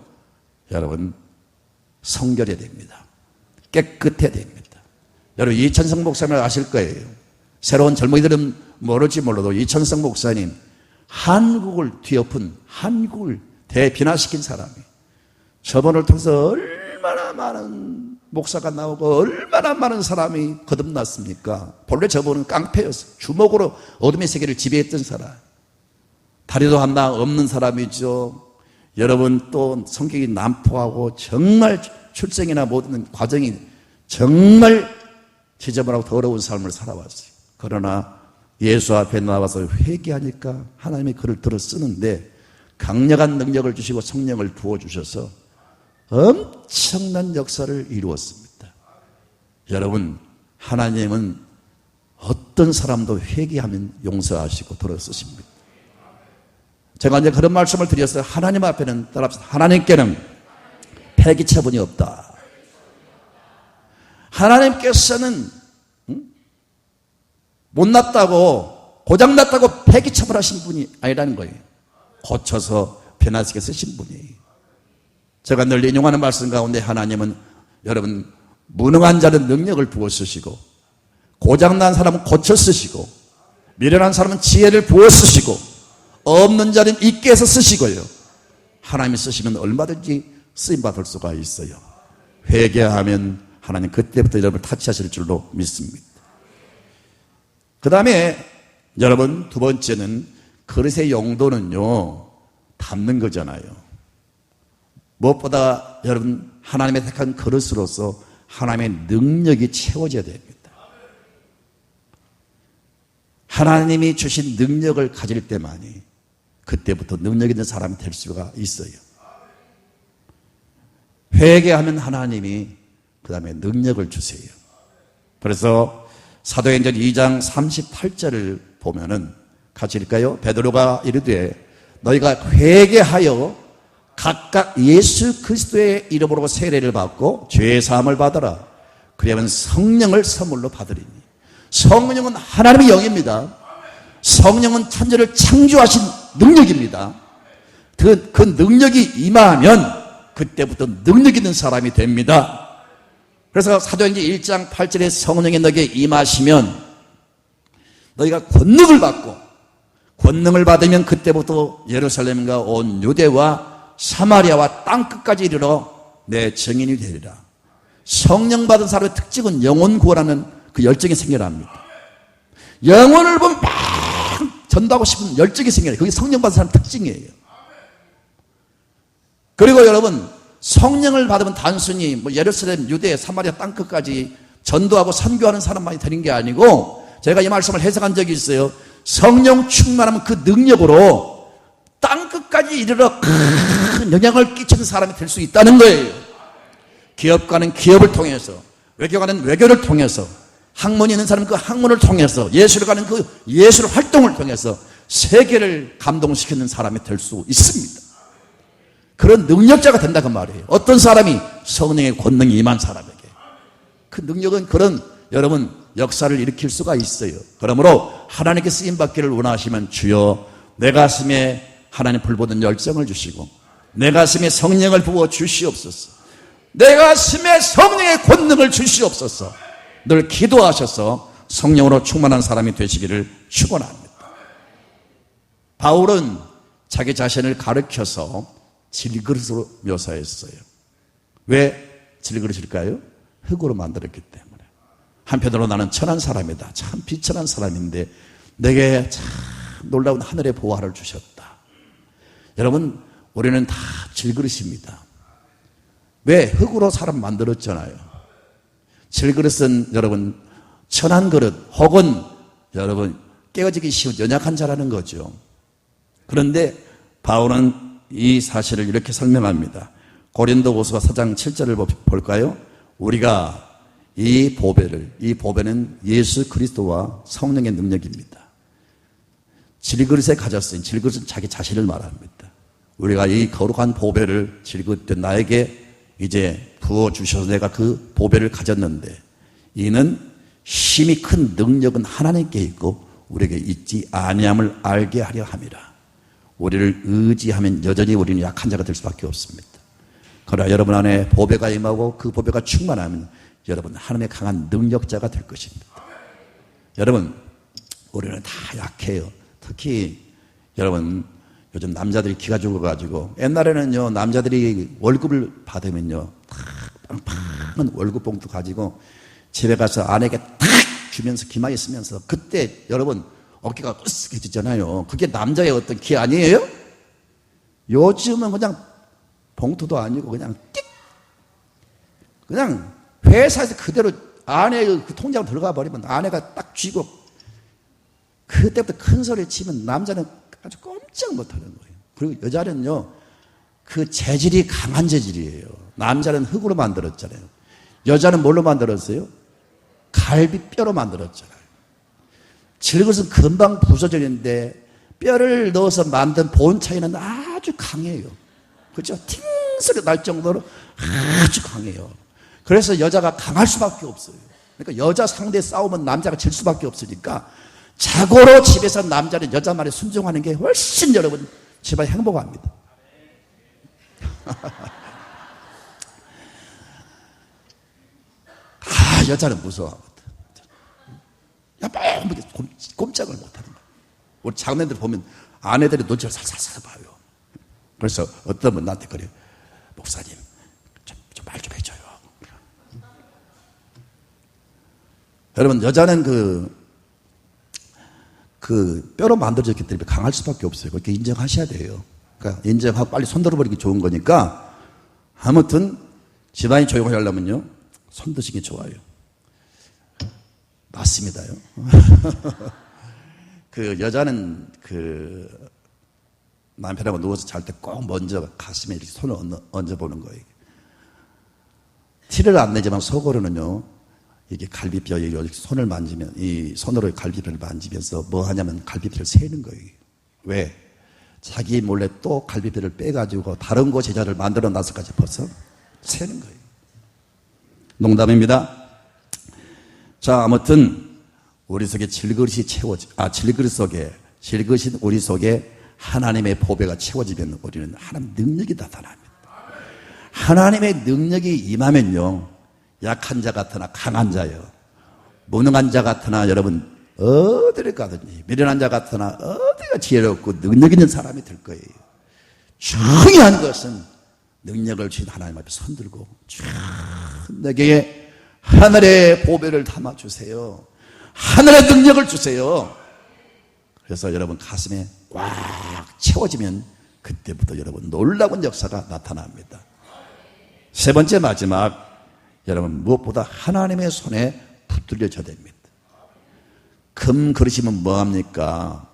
여러분, 성결해야 됩니다. 깨끗해야 됩니다. 여러분, 이천성 목사님을 아실 거예요. 새로운 젊은이들은 모를지 몰라도 이천성 목사님, 한국을 뒤엎은, 한국을 대변화시킨 사람이 저번을 통해서 얼마나 많은 목사가 나오고 얼마나 많은 사람이 거듭났습니까? 본래 저번은 깡패였어요. 주먹으로 어둠의 세계를 지배했던 사람. 다리도 하나 없는 사람이죠. 여러분, 또 성격이 난폭하고 정말 출생이나 모든 과정이 정말 지저분하고 더러운 삶을 살아왔어요. 그러나 예수 앞에 나와서 회개하니까 하나님이 그를 들어 쓰는데 강력한 능력을 주시고 성령을 부어주셔서 엄청난 역사를 이루었습니다. 여러분, 하나님은 어떤 사람도 회개하면 용서하시고 들어 쓰십니다. 제가 이제 그런 말씀을 드렸어요. 하나님 앞에는 따라합시다. 하나님께는 폐기 처분이 없다. 하나님께서는 못났다고 고장났다고 폐기 처분하신 분이 아니라는 거예요. 고쳐서 변화시켜 쓰신 분이에요. 제가 늘 인용하는 말씀 가운데 하나님은 여러분 무능한 자는 능력을 부어 쓰시고 고장난 사람은 고쳐 쓰시고 미련한 사람은 지혜를 부어 쓰시고 없는 자는 있게 해서 쓰시고요. 하나님이 쓰시면 얼마든지 쓰임받을 수가 있어요. 회개하면 하나님 그때부터 여러분을 타치하실 줄로 믿습니다. 그 다음에 여러분 두 번째는 그릇의 용도는요 담는 거잖아요. 무엇보다 여러분 하나님의 택한 그릇으로서 하나님의 능력이 채워져야 됩니다. 하나님이 주신 능력을 가질 때만이 그때부터 능력 있는 사람이 될 수가 있어요. 회개하면 하나님이 그 다음에 능력을 주세요. 그래서 사도행전 2장 38절을 보면은 같이 읽을까요? 베드로가 이르되 너희가 회개하여 각각 예수 그리스도의 이름으로 세례를 받고 죄 사함을 받아라. 그러면 성령을 선물로 받으리니. 성령은 하나님의 영입니다. 성령은 천지를 창조하신 능력입니다. 그 능력이 임하면 그때부터 능력 있는 사람이 됩니다. 그래서 사도행전 1장 8절에 성령이 너에게 임하시면 너희가 권능을 받고 권능을 받으면 그때부터 예루살렘과 온 유대와 사마리아와 땅끝까지 이르러 내 증인이 되리라. 성령 받은 사람의 특징은 영혼 구원하는 그 열정이 생겨납니다. 영혼을 보면 막 전도하고 싶은 열정이 생겨나요. 그게 성령 받은 사람 특징이에요. 그리고 여러분 성령을 받으면 단순히 예루살렘, 유대, 사마리아 땅끝까지 전도하고 선교하는 사람만이 되는 게 아니고 제가 이 말씀을 해석한 적이 있어요. 성령 충만하면 그 능력으로 땅끝까지 이르러 큰 영향을 끼치는 사람이 될 수 있다는 거예요. 기업가는 기업을 통해서, 외교가는 외교를 통해서, 학문이 있는 사람은 그 학문을 통해서, 예술을 가는 그 예술 활동을 통해서 세계를 감동시키는 사람이 될 수 있습니다. 그런 능력자가 된다고 말이에요. 어떤 사람이 성령의 권능이 임한 사람에게 그 능력은 그런 여러분 역사를 일으킬 수가 있어요. 그러므로 하나님께 쓰임받기를 원하시면 주여 내 가슴에 하나님 불보던 열정을 주시고 내 가슴에 성령을 부어 주시옵소서. 내 가슴에 성령의 권능을 주시옵소서. 늘 기도하셔서 성령으로 충만한 사람이 되시기를 축원합니다. 바울은 자기 자신을 가르쳐서 질그릇으로 묘사했어요. 왜 질그릇일까요? 흙으로 만들었기 때문에. 한편으로 나는 천한 사람이다. 참 비천한 사람인데 내게 참 놀라운 하늘의 보화를 주셨다. 여러분 우리는 다 질그릇입니다. 왜? 흙으로 사람 만들었잖아요. 질그릇은 여러분 천한 그릇 혹은 여러분 깨어지기 쉬운 연약한 자라는 거죠. 그런데 바울은 이 사실을 이렇게 설명합니다. 고린도후서 4장 7절을 볼까요? 우리가 이 보배는 예수 그리스도와 성령의 능력입니다. 질그릇에 가졌으니, 질그릇은 자기 자신을 말합니다. 우리가 이 거룩한 보배를 질그릇 나에게 이제 부어주셔서 내가 그 보배를 가졌는데, 이는 힘이 큰 능력은 하나님께 있고 우리에게 있지 아니함을 알게 하려 함이라. 우리를 의지하면 여전히 우리는 약한 자가 될 수밖에 없습니다. 그러나 여러분 안에 보배가 임하고 그 보배가 충만하면 여러분 하나님의 강한 능력자가 될 것입니다. 여러분, 우리는 다 약해요. 특히 여러분, 요즘 남자들이 기가 죽어가지고, 옛날에는요 남자들이 월급을 받으면요 빵빵한 월급 봉투 가지고 집에 가서 아내에게 탁 주면서 기마에 쓰면서, 그때 여러분 어깨가 으쓱해지잖아요. 그게 남자의 어떤 기 아니에요? 요즘은 그냥 봉투도 아니고 그냥 그냥 회사에서 그대로 아내의 그 통장으로 들어가 버리면 아내가 딱 쥐고, 그때부터 큰 소리 치면 남자는 아주 꼼짝 못하는 거예요. 그리고 여자는요 그 재질이 강한 재질이에요. 남자는 흙으로 만들었잖아요. 여자는 뭘로 만들었어요? 갈비뼈로 만들었잖아요. 질것은 금방 부서지는데 뼈를 넣어서 만든 본 차이는 아주 강해요. 그렇죠? 팅 소리 날 정도로 아주 강해요. 그래서 여자가 강할 수밖에 없어요. 그러니까 여자 상대 싸우면 남자가 질 수밖에 없으니까 자고로 집에서 남자는 여자 말에 순종하는 게 훨씬 여러분 집안이 행복합니다. 여자는 무서워하거든. 야, 꼼짝을 못하는 거야. 우리 장년들 보면 아내들이 눈치를 살살살 봐요. 그래서 어떤 분 나한테 그래요. 목사님, 좀 말 좀 해줘요. 여러분, 여자는 그 뼈로 만들어졌기 때문에 강할 수밖에 없어요. 그렇게 인정하셔야 돼요. 그러니까 인정하고 빨리 손 들어버리기 좋은 거니까, 아무튼 집안이 조용하게 하려면요 손 드시기 좋아요. 맞습니다요. 그 여자는 그 남편하고 누워서 잘 때 꼭 먼저 가슴에 이렇게 손을 얹어보는 거예요. 티를 안 내지만 속으로는요, 이게 갈비뼈에 이렇게 손을 만지면, 이 손으로 갈비뼈를 만지면서 뭐 하냐면 갈비뼈를 세는 거예요. 왜? 자기 몰래 또 갈비뼈를 빼가지고 다른 곳 제자를 만들어 놨을까 싶어서 세는 거예요. 농담입니다. 자, 아무튼 우리 속에 질그릇이 질그릇인 우리 속에 하나님의 보배가 채워지면 우리는 하나님 능력이 나타납니다. 하나님의 능력이 임하면요, 약한 자 같으나 강한 자요, 무능한 자 같으나 여러분 어디를 가든지, 미련한 자 같으나 어디가 지혜롭고 능력 있는 사람이 될 거예요. 중요한 것은 능력을 주신 하나님 앞에 손들고 내게 하늘의 보배를 담아주세요. 하늘의 능력을 주세요. 그래서 여러분 가슴에 꽉 채워지면 그때부터 여러분 놀라운 역사가 나타납니다. 세 번째 마지막, 여러분 무엇보다 하나님의 손에 붙들려져야 됩니다. 금 그릇이면 뭐합니까?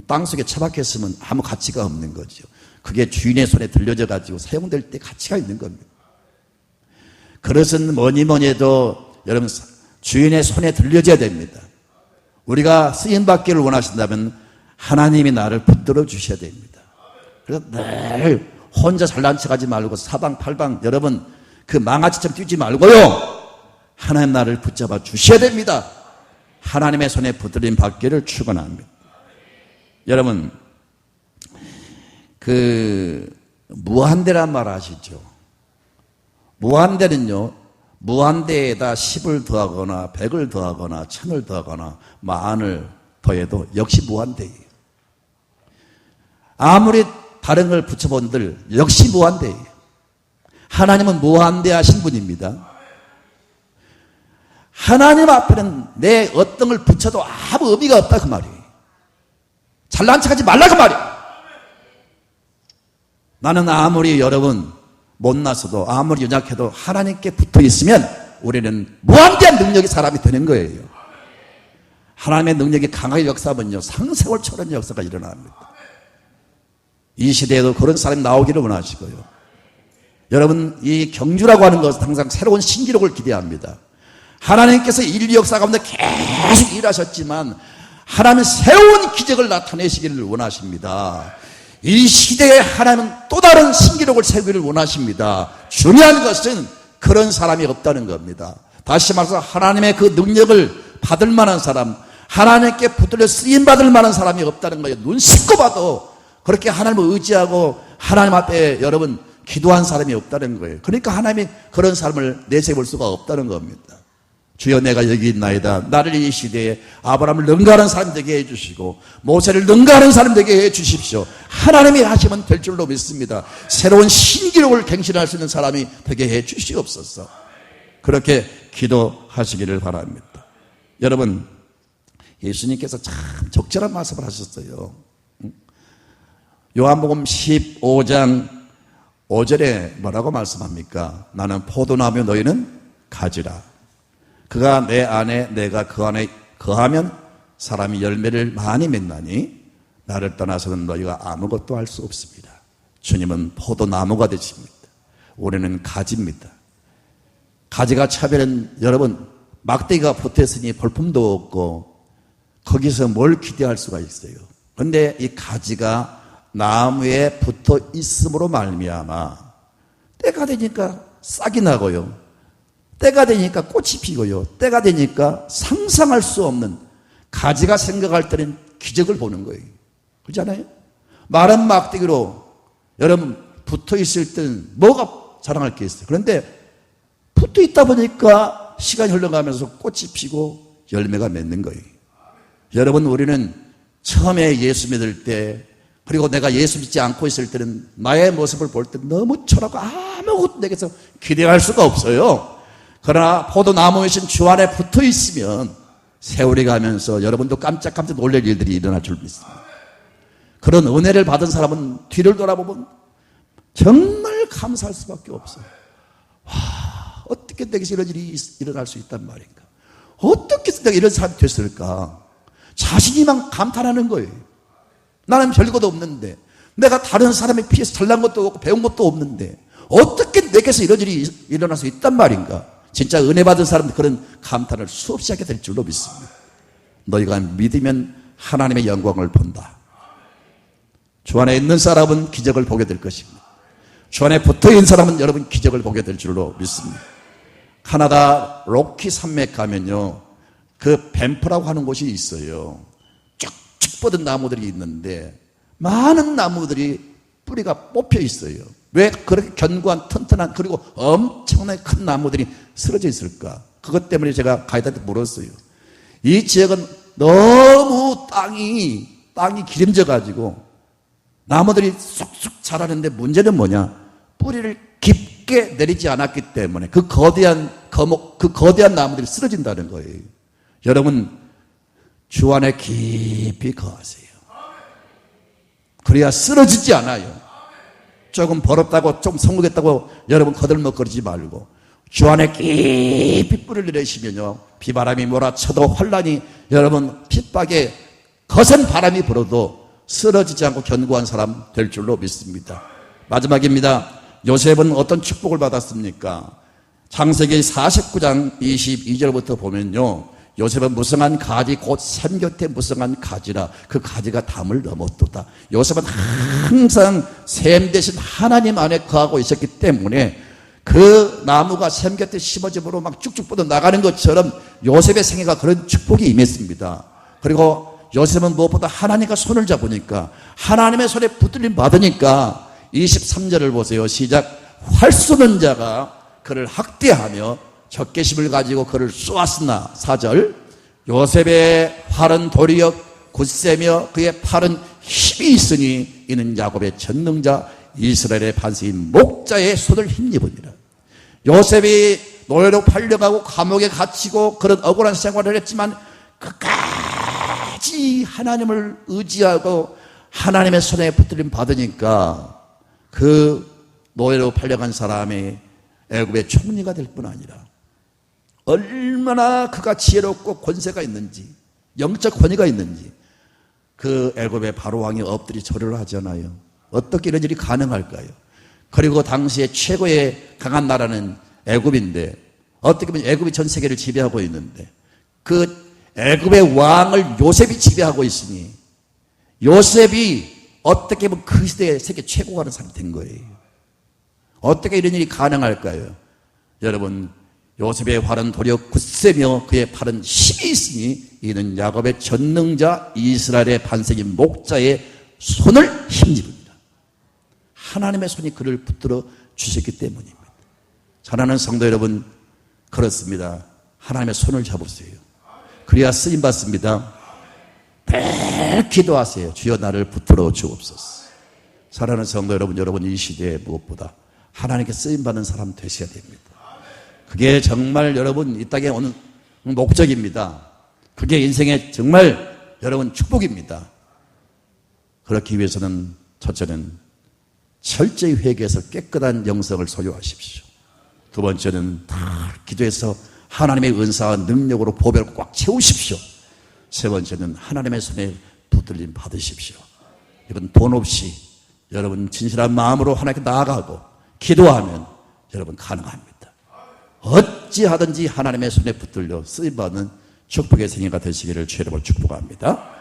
땅속에 처박혔으면 아무 가치가 없는 거죠. 그게 주인의 손에 들려져 가지고 사용될 때 가치가 있는 겁니다. 그릇은 뭐니 해도 여러분 주인의 손에 들려져야 됩니다. 우리가 쓰임받기를 원하신다면 하나님이 나를 붙들어 주셔야 됩니다. 그래서 늘 혼자 잘난 척하지 말고 사방팔방 여러분 그 망아지처럼 뛰지 말고요, 하나님 나를 붙잡아 주셔야 됩니다. 하나님의 손에 붙들림 받기를 축원합니다. 여러분, 그 무한대란 말 아시죠? 무한대는요, 무한대에다 10을 더하거나 100을 더하거나 1000을 더하거나 만을 더해도 역시 무한대예요. 아무리 다른 걸 붙여본들 역시 무한대예요. 하나님은 무한대하신 분입니다. 하나님 앞에는 내 어떤 걸 붙여도 아무 의미가 없다 그 말이에요. 잘난 척하지 말라 그 말이에요. 나는 아무리 여러분 못났어도 아무리 연약해도 하나님께 붙어 있으면 우리는 무한대한 능력의 사람이 되는 거예요. 하나님의 능력이 강하게 역사하면요, 상생을 초월하는 역사가 일어납니다. 이 시대에도 그런 사람이 나오기를 원하시고요. 여러분, 이 경주라고 하는 것은 항상 새로운 신기록을 기대합니다. 하나님께서 인류 역사 가운데 계속 일하셨지만 하나님은 새로운 기적을 나타내시기를 원하십니다. 이 시대에 하나님은 또 다른 신기록을 세우기를 원하십니다. 중요한 것은 그런 사람이 없다는 겁니다. 다시 말해서 하나님의 그 능력을 받을 만한 사람, 하나님께 붙들려 쓰임받을 만한 사람이 없다는 거예요. 눈 씻고 봐도 그렇게 하나님을 의지하고 하나님 앞에 여러분 기도한 사람이 없다는 거예요. 그러니까 하나님이 그런 사람을 내세울 수가 없다는 겁니다. 주여, 내가 여기 있나이다. 나를 이 시대에 아브라함을 능가하는 사람 되게 해주시고 모세를 능가하는 사람 되게 해주십시오. 하나님이 하시면 될 줄로 믿습니다. 새로운 신기록을 갱신할 수 있는 사람이 되게 해주시옵소서. 그렇게 기도하시기를 바랍니다. 여러분, 예수님께서 참 적절한 말씀을 하셨어요. 요한복음 15장 5절에 뭐라고 말씀합니까? 나는 포도나무, 너희는 가지라. 그가 내 안에, 내가 그 안에 거하면 사람이 열매를 많이 맺나니 나를 떠나서는 너희가 아무것도 할 수 없습니다. 주님은 포도나무가 되십니다. 우리는 가지입니다. 가지가 차별은 여러분, 막대기가 붙었으니 볼품도 없고 거기서 뭘 기대할 수가 있어요. 그런데 이 가지가 나무에 붙어 있음으로 말미암아 때가 되니까 싹이 나고요, 때가 되니까 꽃이 피고요, 때가 되니까 상상할 수 없는, 가지가 생각할 때는 기적을 보는 거예요. 그렇잖아요? 마른 막대기로 여러분 붙어 있을 때는 뭐가 자랑할 게 있어요. 그런데 붙어 있다 보니까 시간이 흘러가면서 꽃이 피고 열매가 맺는 거예요. 여러분, 우리는 처음에 예수 믿을 때, 그리고 내가 예수 믿지 않고 있을 때는 나의 모습을 볼 때 너무 초라하고 아무것도 내게서 기대할 수가 없어요. 그러나 포도나무이신 주 안에 붙어 있으면 세월이 가면서 여러분도 깜짝깜짝 놀랄 일들이 일어날 줄 믿습니다. 그런 은혜를 받은 사람은 뒤를 돌아보면 정말 감사할 수밖에 없어요. 와, 어떻게 내게서 이런 일이 일어날 수 있단 말인가? 어떻게 내가 이런 사람이 됐을까? 자신이만 감탄하는 거예요. 나는 별것도 없는데, 내가 다른 사람에 비해서 잘난 것도 없고 배운 것도 없는데 어떻게 내게서 이런 일이 일어날 수 있단 말인가? 진짜 은혜 받은 사람들 그런 감탄을 수없이 하게 될 줄로 믿습니다. 너희가 믿으면 하나님의 영광을 본다. 주 안에 있는 사람은 기적을 보게 될 것입니다. 주 안에 붙어있는 사람은 여러분 기적을 보게 될 줄로 믿습니다. 카나다 로키 산맥 가면요, 그 밴프라고 하는 곳이 있어요. 쭉쭉 뻗은 나무들이 있는데 많은 나무들이 뿌리가 뽑혀 있어요. 왜 그렇게 견고한 튼튼한, 그리고 엄청나게 큰 나무들이 쓰러져 있을까? 그것 때문에 제가 가이드한테 물었어요. 이 지역은 너무 땅이 기름져 가지고 나무들이 쑥쑥 자라는데 문제는 뭐냐? 뿌리를 깊게 내리지 않았기 때문에 그 거대한 거목, 그 거대한 나무들이 쓰러진다는 거예요. 여러분, 주 안에 깊이 거하세요. 그래야 쓰러지지 않아요. 조금 벌었다고, 좀 성공했다고 여러분 거들먹거리지 말고 주 안에 깊이 뿌리를 내리시면요, 비바람이 몰아쳐도 환란이 여러분 핍박에 거센 바람이 불어도 쓰러지지 않고 견고한 사람 될 줄로 믿습니다. 마지막입니다. 요셉은 어떤 축복을 받았습니까? 창세기 49장 22절부터 보면요, 요셉은 무성한 가지 곧 샘 곁에 무성한 가지라 그 가지가 담을 넘었도다. 요셉은 항상 샘 대신 하나님 안에 거하고 있었기 때문에 그 나무가 샘 곁에 심어짐으로 막 쭉쭉 뻗어 나가는 것처럼 요셉의 생애가 그런 축복이 임했습니다. 그리고 요셉은 무엇보다 하나님과 손을 잡으니까, 하나님의 손에 붙들림 받으니까 23절을 보세요. 시작. 활 쏘는 자가 그를 학대하며 적개심을 가지고 그를 쏘았으나, 4절, 요셉의 팔은 도리어 굳세며 그의 팔은 힘이 있으니 이는 야곱의 전능자 이스라엘의 반세인 목자의 손을 힘입으니라. 요셉이 노예로 팔려가고 감옥에 갇히고 그런 억울한 생활을 했지만 끝까지 하나님을 의지하고 하나님의 손에 붙들림 받으니까 그 노예로 팔려간 사람이 애굽의 총리가 될 뿐 아니라 얼마나 그가 지혜롭고 권세가 있는지 영적 권위가 있는지. 그 애굽의 바로왕이 엎드려 절을 하잖아요. 어떻게 이런 일이 가능할까요? 그리고 당시에 최고의 강한 나라는 애굽인데, 어떻게 보면 애굽이 전 세계를 지배하고 있는데, 그 애굽의 왕을 요셉이 지배하고 있으니 요셉이 어떻게 보면 그 시대의 세계 최고가 하는 사람이 된 거예요. 어떻게 이런 일이 가능할까요? 여러분, 요셉의 활은 도리어 굳세며 그의 팔은 힘이 있으니 이는 야곱의 전능자 이스라엘의 반석인 목자의 손을 힘입니다. 하나님의 손이 그를 붙들어 주셨기 때문입니다. 사랑하는 성도 여러분, 그렇습니다. 하나님의 손을 잡으세요. 그래야 쓰임 받습니다. 매일 기도하세요. 주여 나를 붙들어 주옵소서. 사랑하는 성도 여러분, 여러분 이 시대에 무엇보다 하나님께 쓰임 받는 사람 되셔야 됩니다. 그게 정말 여러분 이 땅에 오는 목적입니다. 그게 인생의 정말 여러분 축복입니다. 그렇기 위해서는 첫째는 철저히 회개해서 깨끗한 영성을 소유하십시오. 두 번째는 다 기도해서 하나님의 은사와 능력으로 보배를 꽉 채우십시오. 세 번째는 하나님의 손에 붙들림 받으십시오. 이건 돈 없이 여러분 진실한 마음으로 하나님께 나아가고 기도하면 여러분 가능합니다. 어찌하든지 하나님의 손에 붙들려 쓰임받는 축복의 생애가 되시기를 주의 이름으로 축복합니다.